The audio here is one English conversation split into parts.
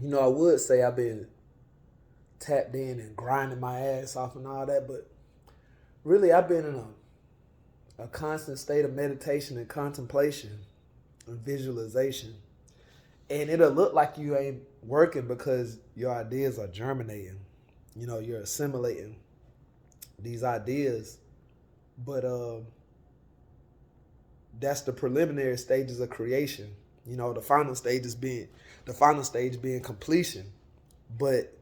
I would say I've been tapped in and grinding my ass off and all that, but really I've been in a constant state of meditation and contemplation and visualization. And it'll look like you ain't working because your ideas are germinating. You're assimilating these ideas. But that's the preliminary stages of creation. The final stage being completion. But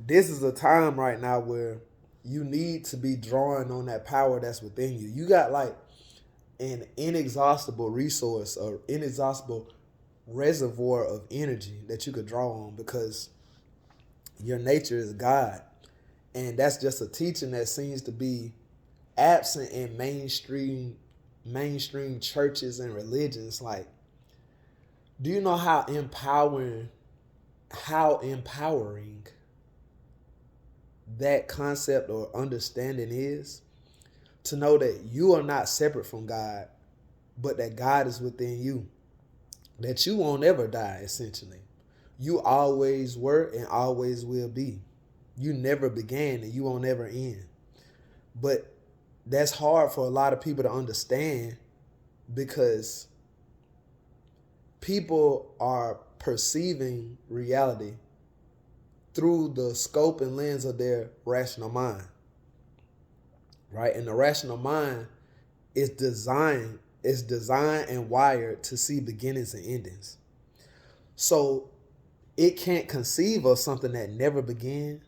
this is a time right now where you need to be drawing on that power that's within you. You got like an inexhaustible resource or inexhaustible reservoir of energy that you could draw on because your nature is God. And that's just a teaching that seems to be absent in mainstream churches and religions. Like, do you know how empowering that concept or understanding is? To know that you are not separate from God, but that God is within you. That you won't ever die, essentially. You always were and always will be. You never began and you won't ever end. But that's hard for a lot of people to understand because people are perceiving reality through the scope and lens of their rational mind. Right? And the rational mind is designed and wired to see beginnings and endings. So it can't conceive of something that never began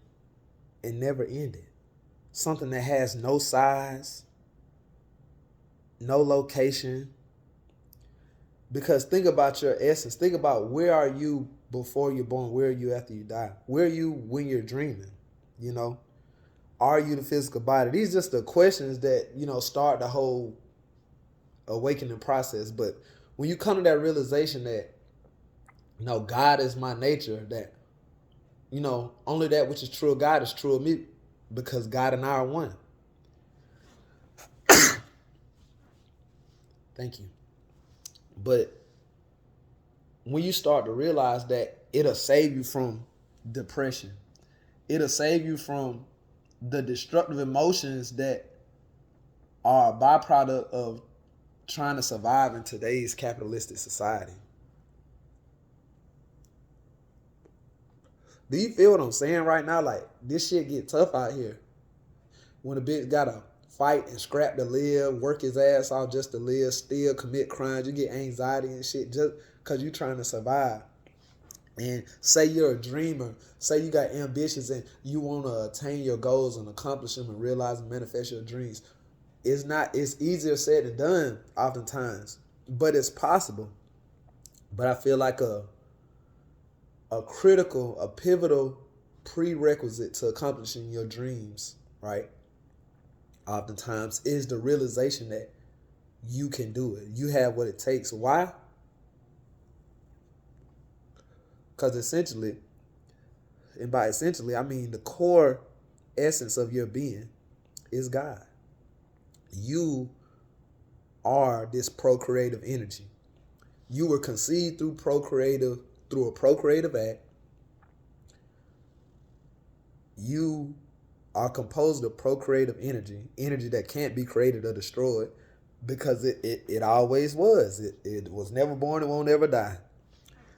and never ended. Something that has no size, no location. Because think about your essence. Think about, where are you before you're born? Where are you after you die? Where are you when you're dreaming? Are you the physical body? These are just the questions that, start the whole awakening process. But when you come to that realization that, God is my nature, that, only that which is true of God is true of me because God and I are one. Thank you. But when you start to realize that, it'll save you from depression. It'll save you from the destructive emotions that are a byproduct of trying to survive in today's capitalistic society. Do you feel what I'm saying right now? Like, this shit get tough out here. When a bitch gotta fight and scrap to live, work his ass off just to live, still commit crimes, you get anxiety and shit just because you're trying to survive. And say you're a dreamer, say you got ambitions and you want to attain your goals and accomplish them and realize and manifest your dreams. It's easier said than done oftentimes, but it's possible. But I feel like a pivotal prerequisite to accomplishing your dreams, right? Oftentimes is the realization that you can do it. You have what it takes. Why? Because essentially, and by essentially, I mean the core essence of your being is God. You are this procreative energy. You were conceived through a procreative act. You are composed of procreative energy that can't be created or destroyed because it always was. It was never born and won't ever die.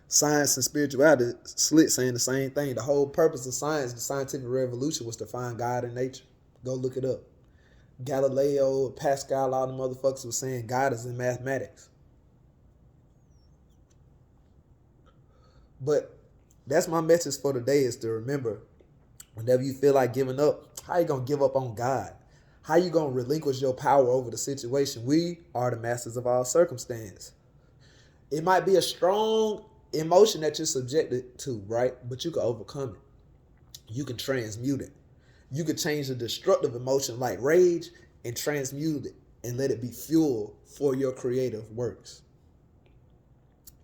Science and spirituality saying the same thing. The whole purpose of science, the scientific revolution, was to find God in nature. Go look it up. Galileo, Pascal, all the motherfuckers were saying God is in mathematics. But that's my message for today, is to remember, whenever you feel like giving up, how you going to give up on God? How you going to relinquish your power over the situation? We are the masters of all circumstance. It might be a strong emotion that you're subjected to, right? But you can overcome it. You can transmute it. You can change a destructive emotion like rage and transmute it and let it be fuel for your creative works.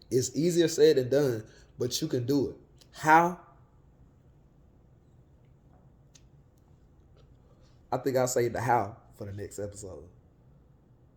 It's easier said than done, but you can do it. How? I think I'll save the how for the next episode.